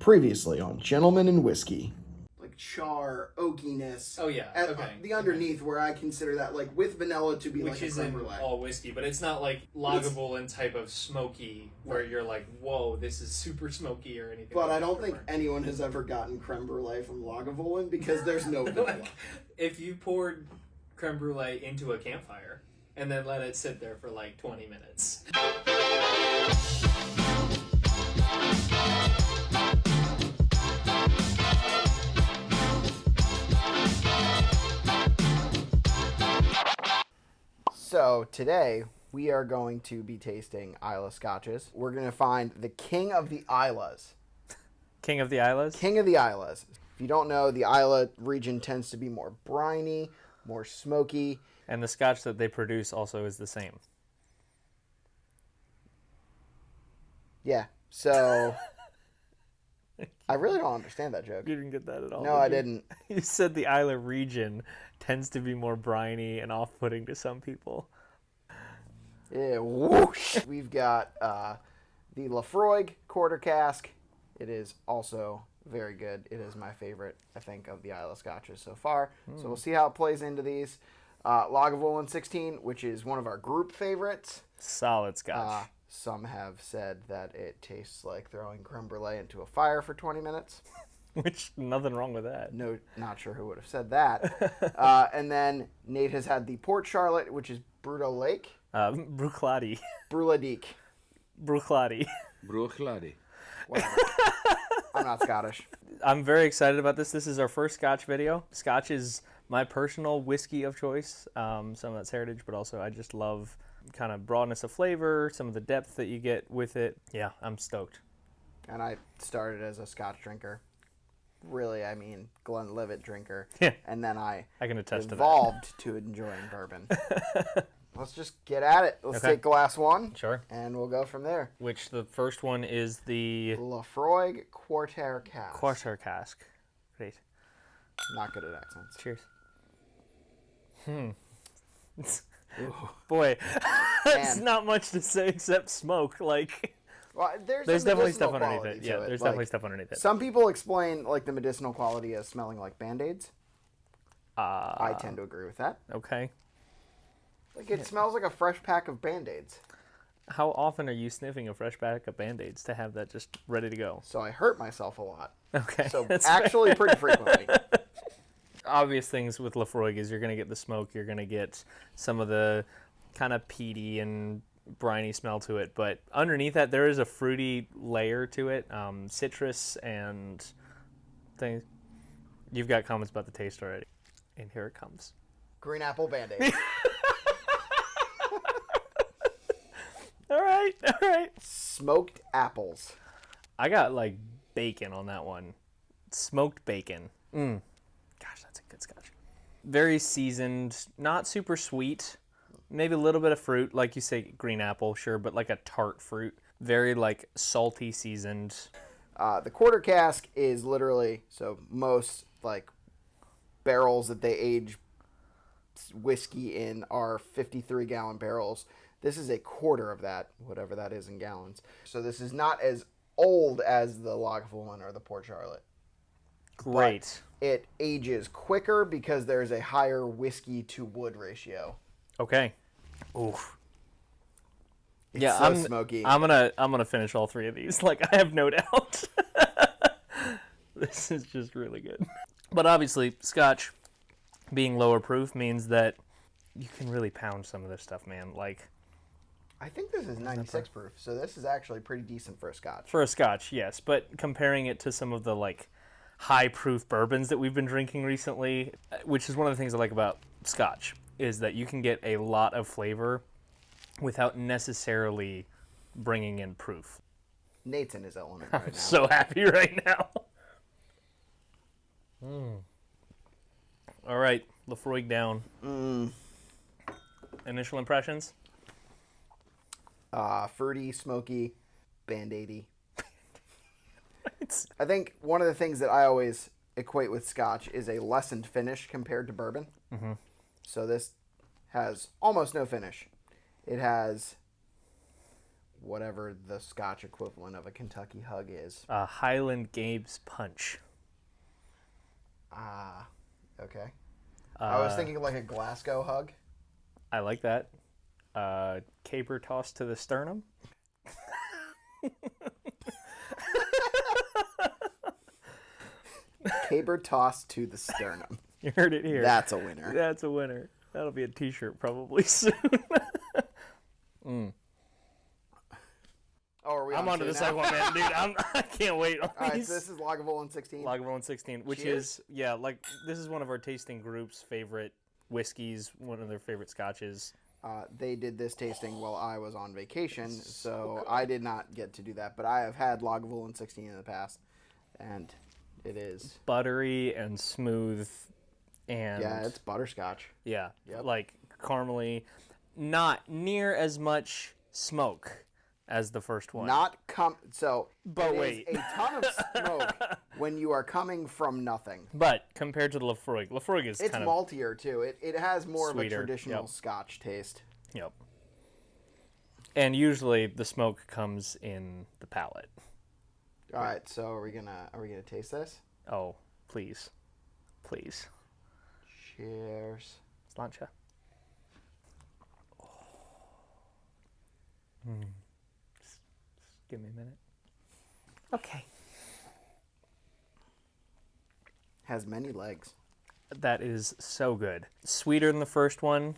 Previously on Gentlemen and Whiskey. Like char, oakiness. Oh yeah, okay. The underneath where I consider that like with vanilla to be Which like a isn't creme brulee. all whiskey, but it's not like Lagavulin type of smoky where you're like, whoa, this is super smoky or anything. But like I don't that. think anyone has ever gotten creme brulee from Lagavulin because there's no vanilla. Like, if you poured creme brulee into a campfire and then let it sit there for like 20 minutes. So today we are going to be tasting Islay Scotches. We're going to find the king of the Islays. King of the Islays? King of the Islays. If you don't know, the Islay region tends to be more briny, more smoky. And the Scotch that they produce also is the same. Yeah, so I really don't understand that joke. You didn't get that at all. No, I didn't. You said the Islay region tends to be more briny and off-putting to some people. Yeah, whoosh. We've got the Laphroaig quarter cask. It is also very good. It is my favorite, I think, of the Islay Scotches so far. So we'll see how it plays into these. Lagavulin 16, which is one of our group favorites. Solid Scotch. Some have said that it tastes like throwing creme brulee into a fire for 20 minutes. Which, nothing wrong with that. No, not sure who would have said that. And then Nate has had the Port Charlotte, which is Bruto Lake. Bruichladdich. Bruichladdich. Bruichladdich. Bruichladdich. Whatever. I'm not Scottish. I'm very excited about this. This is our first Scotch video. Scotch is my personal whiskey of choice. Some of that's heritage, but also I just love kind of broadness of flavor, some of the depth that you get with it. Yeah, I'm stoked. And I started as a Scotch drinker. Really, I mean, Glenlivet drinker. Yeah. And then I can attest to that. evolved to enjoying bourbon. Let's just get at it. Let's take glass one. Sure. And we'll go from there. Which the first one is the Laphroaig Quarter Cask. Quarter Cask. Great. Not good at accents. Cheers. Boy, that's not much to say except smoke. Like, well, there's definitely stuff underneath it. Yeah, there's definitely stuff underneath it. Some people explain like the medicinal quality as smelling like Band-Aids. I tend to agree with that. Okay. Like it smells like a fresh pack of Band-Aids. How often are you sniffing a fresh pack of Band-Aids to have that just ready to go? So I hurt myself a lot. Okay. So actually pretty frequently. Obvious things with Laphroaig is you're going to get the smoke, you're going to get some of the kind of peaty and briny smell to it, but underneath that there is a fruity layer to it, citrus and things. You've got comments about the taste already, and here it comes. Green apple Band-Aids. All right. Smoked apples. I got like bacon on that one. Smoked bacon. Gosh, that's a good Scotch. Very seasoned, not super sweet. Maybe a little bit of fruit, like you say, green apple, sure, but like a tart fruit. Very like salty seasoned. The quarter cask is literally, so most like barrels that they age whiskey in are 53-gallon barrels. This is a quarter of that, whatever that is in gallons. So this is not as old as the Lagavulin or the Port Charlotte. Great. But it ages quicker because there's a higher whiskey to wood ratio. Okay. Oof. It's yeah, so smoky. I'm gonna finish all three of these. Like, I have no doubt. This is just really good. But obviously, Scotch being lower proof means that you can really pound some of this stuff, man. Like, I think this is 96 proof, so this is actually pretty decent for a Scotch. For a Scotch, yes. But comparing it to some of the like high proof bourbons that we've been drinking recently, which is one of the things I like about Scotch, is that you can get a lot of flavor without necessarily bringing in proof. Nate's in his element right now. I'm so happy right now. All right, Laphroaig down. Initial impressions? Fruity, smoky, Band-Aidy. I think one of the things that I always equate with Scotch is a lessened finish compared to bourbon. Mm-hmm. So this has almost no finish. It has whatever the Scotch equivalent of a Kentucky Hug is. Highland Games Punch. Ah, okay. I was thinking like a Glasgow Hug. I like that. Caper tossed to the sternum. Caber tossed to the sternum. You heard it here. That's a winner. That's a winner. That'll be a t-shirt probably soon. Oh, are we I'm on to the now? second one, man. Dude, I can't wait. All right, so this is Lagavulin 16. Lagavulin 16, which Cheers. is, yeah, like, this is one of our tasting group's favorite whiskeys, one of their favorite scotches. They did this tasting while I was on vacation, so I did not get to do that. But I have had Lagavulin 16 in the past, and it is Buttery and smooth, and... yeah, it's butterscotch. Yeah, Yep. like caramely. Not near as much smoke as the first one. So But it wait. is a ton of smoke when you are coming from nothing. But compared to the Laphroaig, Laphroaig is It's kind maltier too. It has more Sweeter, of a traditional yep. Scotch taste. of... Yep. And usually the smoke comes in the palate. All right, so are we gonna taste this? Oh, please. Please. Cheers. Slancha. Just give me a minute. Okay. Has many legs. That is so good. Sweeter than the first one.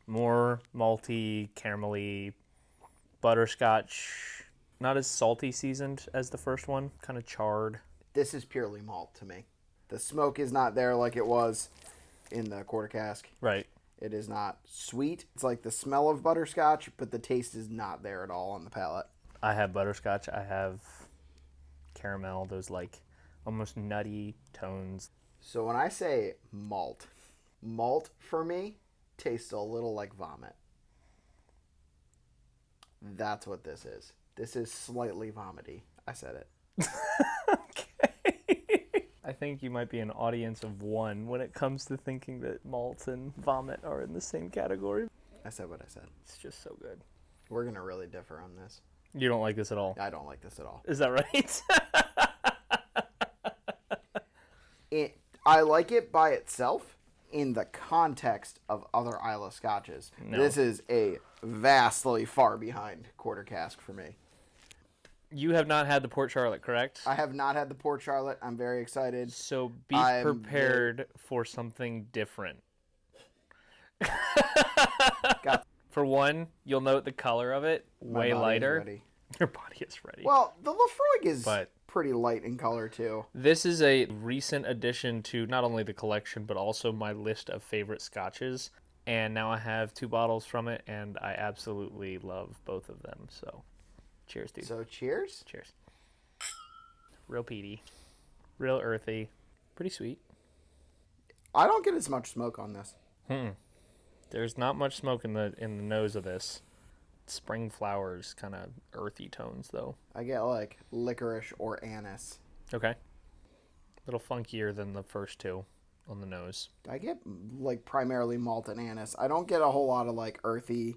More malty, caramelly, butterscotch. Not as salty seasoned as the first one. Kind of charred. This is purely malt to me. The smoke is not there like it was in the quarter cask. Right. It is not sweet. It's like the smell of butterscotch, but the taste is not there at all on the palate. I have butterscotch. I have caramel. Those like almost nutty tones. So when I say malt for me tastes a little like vomit. That's what this is. This is slightly vomity. I said it. Okay. I think you might be an audience of one when it comes to thinking that malt and vomit are in the same category. I said what I said. It's just so good. We're going to really differ on this. You don't like this at all? I don't like this at all. Is that right? I like it by itself in the context of other Islay scotches. No. This is a vastly far behind quarter cask for me. You have not had the Port Charlotte, correct? I have not had the Port Charlotte. I'm very excited. So be I'm prepared for something different. Got For one, you'll note the color of it, my way body is lighter. ready. Your body is ready. Well, the Laphroaig is But- pretty light in color too. This is a recent addition to not only the collection, but also my list of favorite scotches. And now I have 2 bottles from it, and I absolutely love both of them. So, cheers, dude. So cheers. Cheers. Real peaty. Real earthy. Pretty sweet. I don't get as much smoke on this. There's not much smoke in the nose of this. Spring flowers, kind of earthy tones, though. I get like licorice or anise. Okay. A little funkier than the first 2 on the nose. I get like primarily malt and anise. I don't get a whole lot of like earthy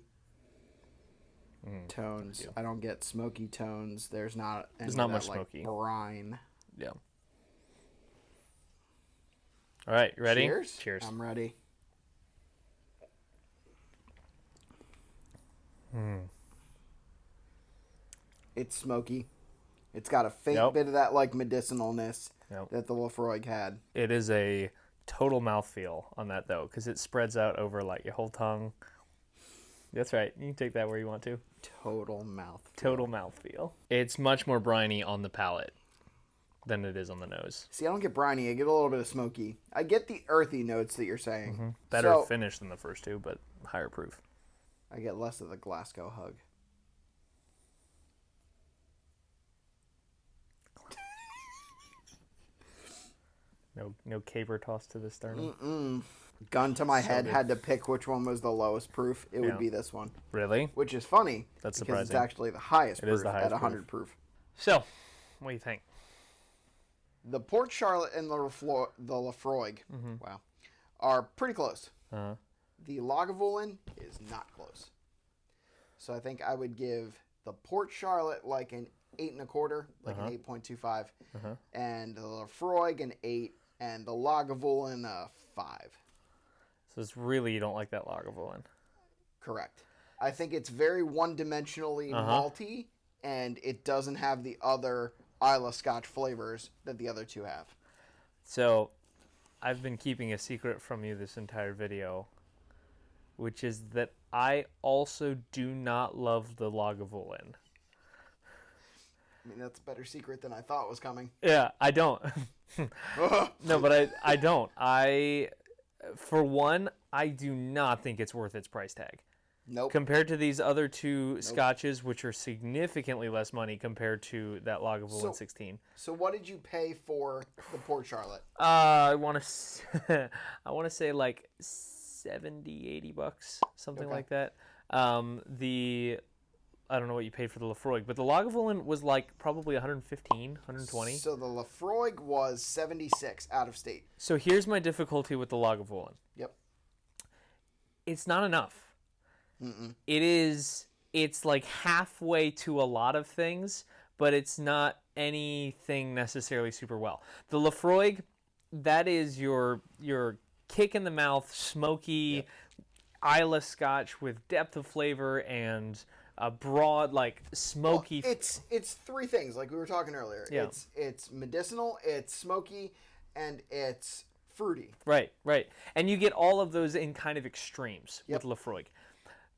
tones. I don't get smoky tones. There's not much like, smoky. brine. Yeah. All right, you ready? Cheers. Cheers. I'm ready. It's smoky. It's got a faint Yep. bit of that like medicinalness Yep. that the Laphroaig had. It is a total mouthfeel on that, though, because it spreads out over like your whole tongue. That's right. You can take that where you want to. Total mouth. Total mouthfeel. It's much more briny on the palate than it is on the nose. See, I don't get briny. I get a little bit of smoky. I get the earthy notes that you're saying. Better So, finish than the first 2, but higher proof. I get less of the Glasgow hug. No caper toss to the sternum. Gun to my head, good. had to pick which one was the lowest proof. It Yeah. would be this one, Really? which is funny. That's because it's surprising. actually the highest It proof is the highest at 100 proof. So, what do you think? The Port Charlotte and the Laphroaig, wow, are pretty close. Uh-huh. The Lagavulin is not close. So I think I would give the Port Charlotte like an 8.25, like an 8.25, and the Laphroaig an 8, and the Lagavulin a 5. So it's really, you don't like that Lagavulin. Correct. I think it's very one-dimensionally malty, and it doesn't have the other Islay Scotch flavors that the other two have. So I've been keeping a secret from you this entire video, which is that I also do not love the Lagavulin. I mean, that's a better secret than I thought was coming. Yeah, I don't. No, but I don't. For one, I do not think it's worth its price tag. Nope. Compared to these other two scotches, which are significantly less money compared to that Lagavulin 16. So what did you pay for the Port Charlotte? I want to say like $70, $80, something like that. I don't know what you paid for the Laphroaig, but the Lagavulin was like probably 115, 120. So the Laphroaig was 76 out of state. So here's my difficulty with the Lagavulin. Yep. It's not enough. It's like halfway to a lot of things, but it's not anything necessarily super well. The Laphroaig, that is your kick in the mouth, smoky Islay Scotch with depth of flavor and a broad, like, smoky. Well, it's three things, like we were talking earlier. Yeah. It's medicinal, it's smoky, and it's fruity. Right. And you get all of those in kind of extremes with Laphroaig.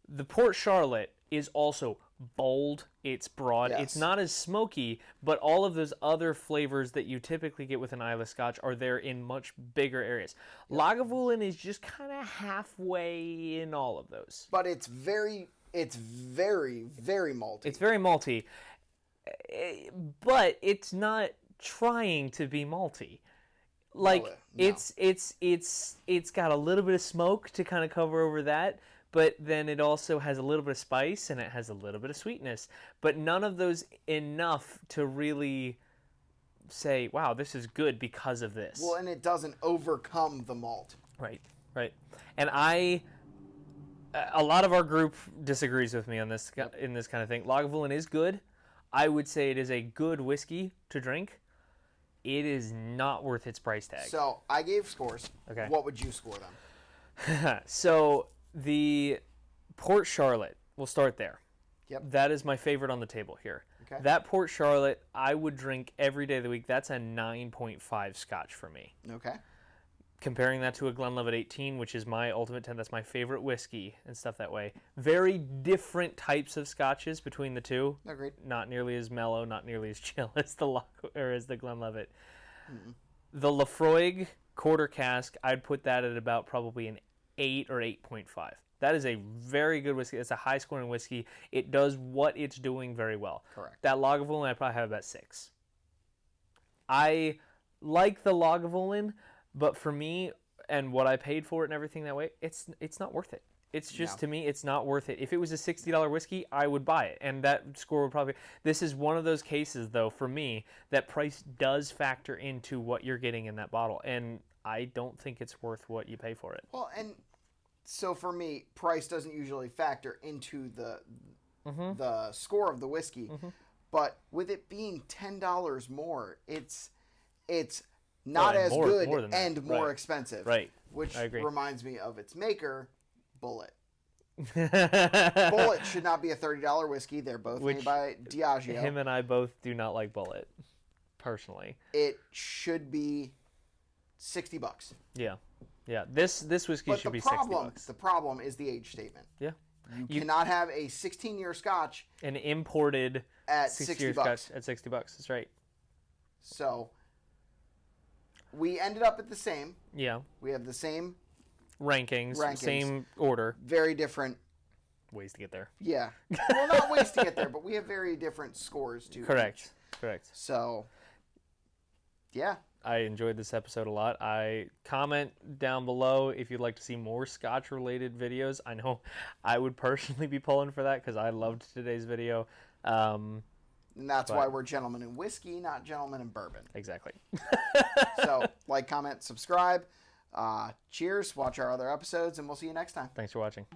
The Port Charlotte is also bold. It's broad. Yes. It's not as smoky, but all of those other flavors that you typically get with an Islay Scotch are there in much bigger areas. Lagavulin is just kind of halfway in all of those. But it's very, very malty. It's very malty, but it's not trying to be malty. Like No. it's got a little bit of smoke to kind of cover over that. But then it also has a little bit of spice and it has a little bit of sweetness. But none of those enough to really say, wow, this is good because of this. Well, and it doesn't overcome the malt. Right. And a lot of our group disagrees with me on this in this kind of thing. Lagavulin is good. I would say it is a good whiskey to drink. It is not worth its price tag. So I gave scores. Okay. What would you score them? So the Port Charlotte, we'll start there. Yep. That is my favorite on the table here. Okay. That Port Charlotte, I would drink every day of the week. That's a 9.5 Scotch for me. Okay. Comparing that to a Glenlivet 18, which is my ultimate 10, that's my favorite whiskey and stuff that way. Very different types of Scotches between the two. Agreed. Not nearly as mellow, not nearly as chill as the Glenlivet. The Laphroaig quarter cask, I'd put that at about probably an 8 or 8.5. That is a very good whiskey. It's a high-scoring whiskey. It does what it's doing very well. Correct. That Lagavulin, I probably have about 6. I like the Lagavulin, but for me and what I paid for it and everything that way, it's not worth it. It's just, to me, it's not worth it. If it was a $60 whiskey, I would buy it, and that score would probably... This is one of those cases, though, for me, that price does factor into what you're getting in that bottle, and I don't think it's worth what you pay for it. Well, and so for me, price doesn't usually factor into the score of the whiskey, but with it being $10 more, it's not as good and more expensive. Right. Which I agree. reminds me of its maker, Bullet. Bullet should not be a $30 whiskey. They're both made by Diageo. Him and I both do not like Bullet, personally. It should be $60. Yeah. This whiskey should be $60. The problem is the age statement. Yeah. You cannot have a 16-year Scotch An imported at 60 $60. Scotch at $60. That's right. So we ended up at the same. Yeah. We have the same Rankings. Same order. very different. Ways to get there. Yeah. Well, not ways to get there, but we have very different scores too. Correct. So, yeah. I enjoyed this episode a lot. Comment down below if you'd like to see more Scotch-related videos. I know I would personally be pulling for that because I loved today's video. And that's why we're gentlemen in whiskey, not gentlemen in bourbon. Exactly. So, like, comment, subscribe. Cheers. Watch our other episodes, and we'll see you next time. Thanks for watching.